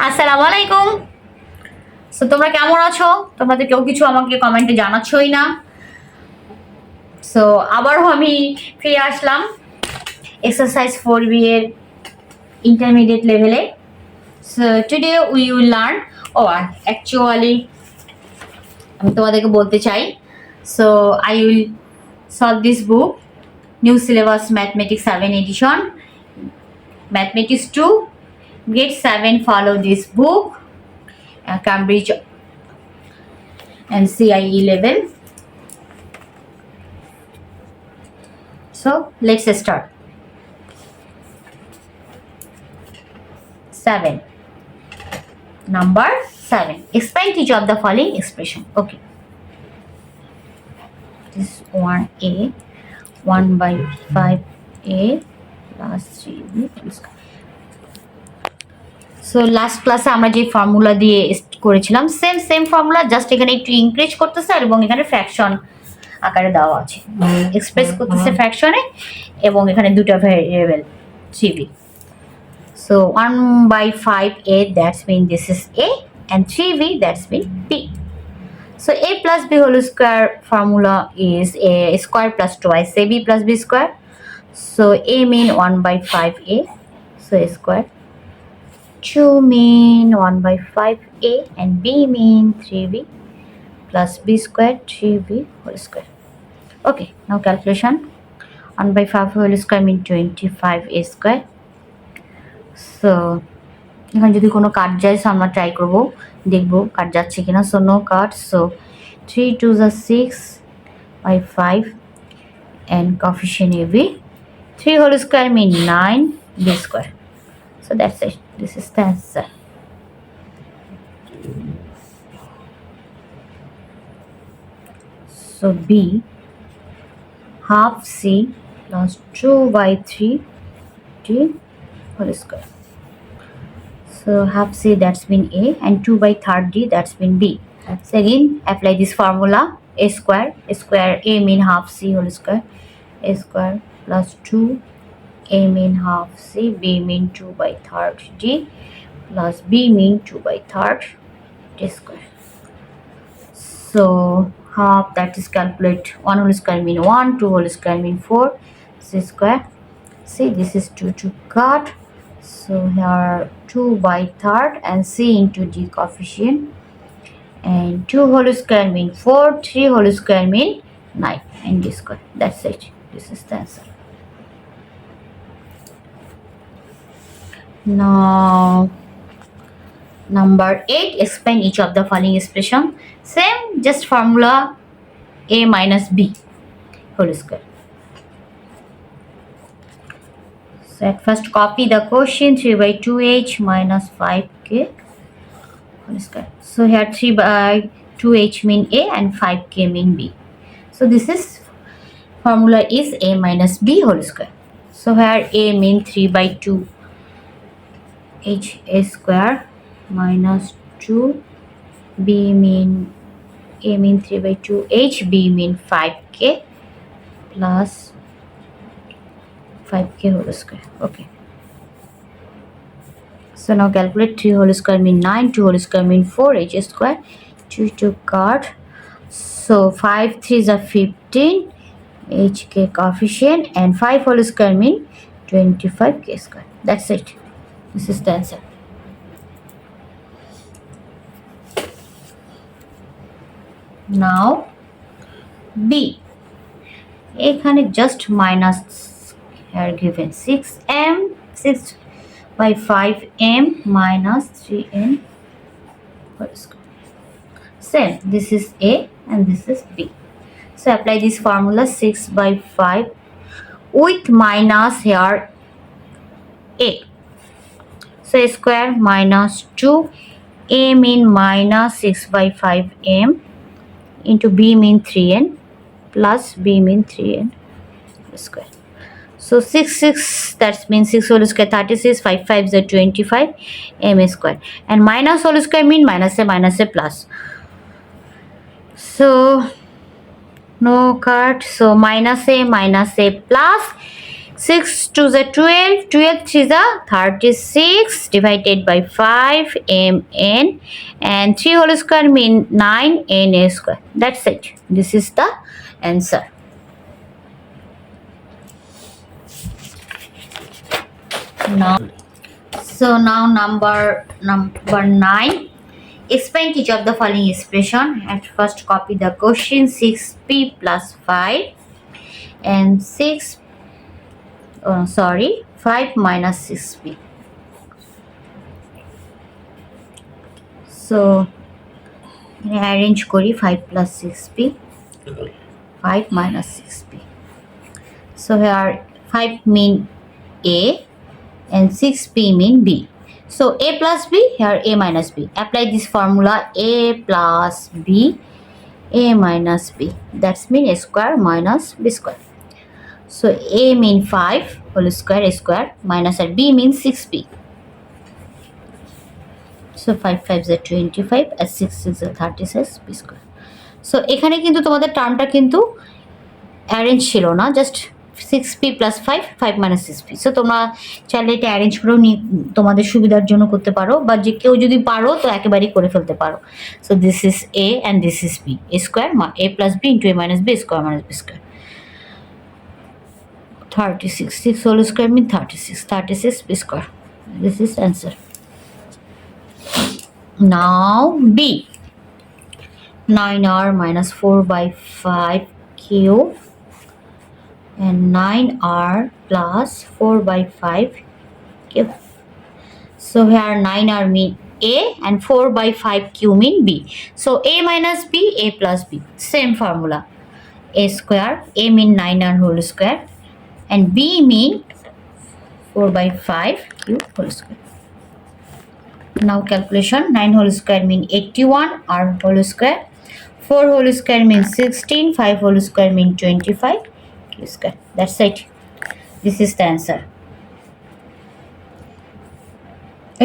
আসসালামু আলাইকুম। সো তোমরা কেমন আছো? তোমরা তো কেউ কিছু আমাকে কমেন্টে জানাচ্ছই না। সো আবারও আমি ফিরে আসলাম এক্সারসাইজ 4B এর ইন্টারমিডিয়েট লেভেলে। So today we will learn actually আমি তোমাদেরকে বলতে চাই। So I will solve this book new syllabus mathematics 7 edition mathematics 2 grade 7 follow this book Cambridge and CIE level. So let's start. 7. Number 7. Explain each of the following expression. Okay. This 1a 1 by 5a plus 3b plus. So last ক্লাসে আমরা যে formula দিয়ে করেছিলাম same formula, just এখানে একটু increase করতেছে এবং এখানে ফ্র্যাকশন আকারে দেওয়া আছে, এক্সপ্রেস করতেছে ফ্র্যাকশনে এবং এখানে দুটো variable 3b. So 1 by 5a that's mean this is a and 3b that's mean b. So a plus b whole square formula is a square plus twice ab plus b square. So a mean 1 by 5a, so a square. 2 mean 1 by 5a and b mean 3b plus b square 3b whole square. Okay, now calculation. 1 by 5 whole square mean 25a square. So এখানে যদি কোনো কাট যায় so আমরা try করব, দেখব cut যাচ্ছে কিনা। So no cut, so 3 2s are 6 by 5 and coefficient ab. 3 whole square mean 9b square. So that's it. This is the answer. So B half C plus 2 by 3 D whole square. So half C that's mean A and 2 by 3rd D that's mean B. So again apply this formula. A square A mean half C whole square. A square plus 2 A mean half C, B mean 2 by 3rd D plus B mean 2 by 3rd D square. So half that is calculate 1 whole square mean 1, 2 whole square mean 4, C square. See this is 2 cut. So here 2 by 3rd and C into D coefficient, and 2 whole square mean 4, 3 whole square mean 9 and D square. That's it. This is the answer. Now number 8, explain each of the following expression. Same, just formula a minus b whole square. So at first copy the question, 3 by 2h minus 5k whole square. So here 3 by 2h mean a and 5k mean b. So this is formula is a minus b whole square. So here a mean 3 by 2 h a square minus 2, b mean a mean 3 by 2 h, b mean 5k plus 5k whole square. Okay, so now calculate 3 whole square mean 9, 2 whole square mean 4, h square 2 cut. So 5 3s are 15, hk coefficient, and 5 whole square mean 25k square. That's it. This is the answer. Now B, এখানে just minus here given 6m 6 by 5m minus 3n whole square. Same, this is A and this is B. So apply this formula 6 by 5 with minus here A. So a square minus 2, a mean minus 6 by 5m into b mean 3n plus b mean 3n square. So 6 that means 6 whole square 36, 5 5 is 25 m square, and minus whole square mean minus a plus. So no cut, so minus a plus 6 2 is 12, 12 3 is 36 divided by 5 mn, and 3 whole square mean 9 na square. That's it. This is the answer. Now, now number 9. Explain each of the following expression. At first, copy the question. 6p plus 5 and 5 minus 6p. So arrange kori 5 plus 6p, 5 minus 6p. So here 5 mean A and 6p mean B. So A plus B, here A minus B. Apply this formula, A plus B, A minus B. That's mean A square minus B square. So A mean 5 whole square, A square, minus B means 6B. So 5 5 is 25 and 6 is 36 B square. So এখানে কিন্তু তোমাদের টার্মটা কিন্তু arrange ছিল না, just 6p plus 5, 5 minus 6p. So তোমরা চাইলে এটা arrange করেও তোমাদের সুবিধার জন্য করতে পারো, বা যে কেউ যদি পারো তো একেবারেই করে ফেলতে পারো। So this is a and this is b. A square a plus b into a minus b square minus b square. 36. 6 whole square means 36. 36 b square. This is answer. Now b. 9r minus 4 by 5 cube and 9r plus 4 by 5 cube. So here 9r mean A and 4 by 5 cube mean B. So A minus B, A plus B. Same formula. A square, A mean 9r whole square and B mean 4 by 5 cube whole square. Now calculation, 9 whole square mean 81, r whole square, 4 whole square means 16, 5 whole square mean 25 square. That's it. This is the answer.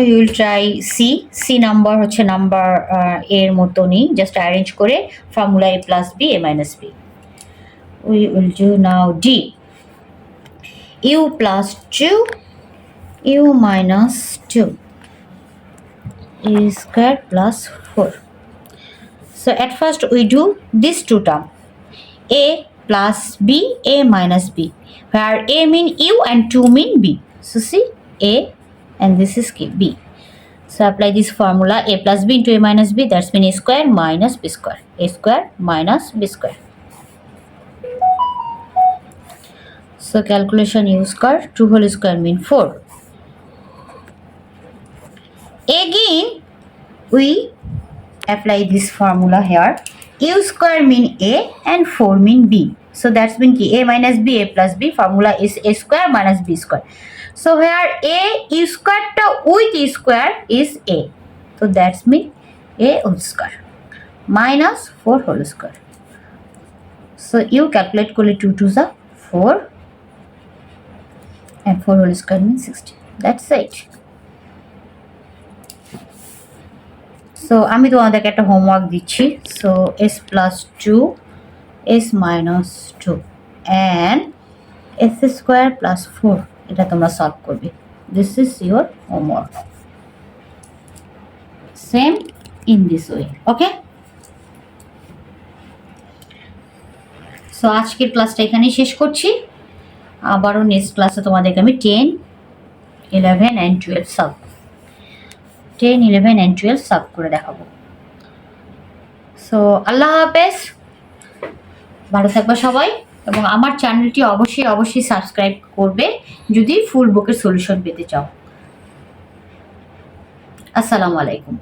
You will try C number হচ্ছে number এর মতনই, just arrange করে formula A plus B, A minus B. We will do now D. U plus 2, U minus 2, A square plus 4. So at first we do this two term, A plus B, A minus B, where A mean U and 2 mean B. So see, A and this is B. So apply this formula, A plus B into A minus B, that's mean A square minus B square. A square minus B square. So calculation U square, 2 whole square mean 4. Again we apply this formula here. U square mean A and 4 mean B. So that's mean A minus B, A plus B, formula is A square minus B square. So here A U square with E square is A. So that's mean A whole square minus 4 whole square. So you calculate করলে 2 2 is 4 and 4 whole square means 60. That's it. So আমি তোমাদেরকে একটা homework দিচ্ছি। So s plus 2, s minus 2 and s square plus 4, এটা তোমরা solve করবে। This is your homework. Same in this way. Okay? So আজকের ক্লাসটা এখানেই শেষ করছি। আবারও নেক্সট ক্লাসে তোমাদেরকে আমি 10, 11 and 12 সলভ 10, 11 and 12 সলভ করে দেখাবো। সো আল্লাহ হাফেজ, ভালো থাকবে সবাই, এবং আমার চ্যানেলটি অবশ্যই সাবস্ক্রাইব করবে যদি ফুল বুকের সলিউশন পেতে চাও। আসসালামু আলাইকুম।